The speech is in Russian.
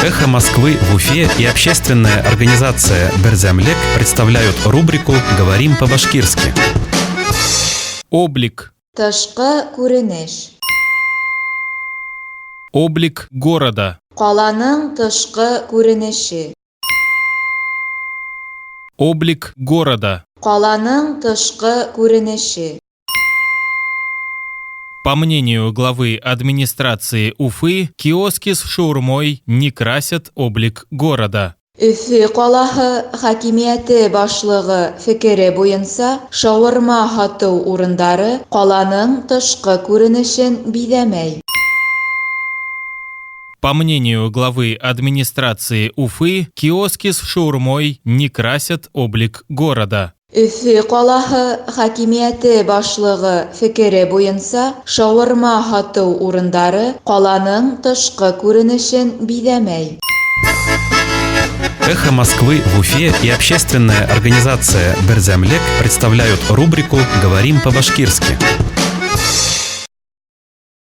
«Эхо Москвы» в Уфе и общественная организация «Берзямлек» представляют рубрику «Говорим по-башкирски». Облик. Тышкы күренеш. Облик города. Каланың тышкы күренеше. Облик города. Каланың тышкы күренеше. По мнению главы администрации Уфы, киоски с шаурмой не красят облик города. Өфе калаһы хакимияте башлыгы фикере буенча, шаурма һату урындары каланың тышкы күренешен бидәмәй. По мнению главы администрации Уфы, киоски с шаурмой не красят облик города. Өфе калаһы хакимияте башлыгы фикере буенча, шаурма һату урындары каланың тышкы күренешен бидәмәй. «Эхо Москвы» в Уфе и общественная организация «Берзямлек» представляют рубрику «Говорим по-башкирски».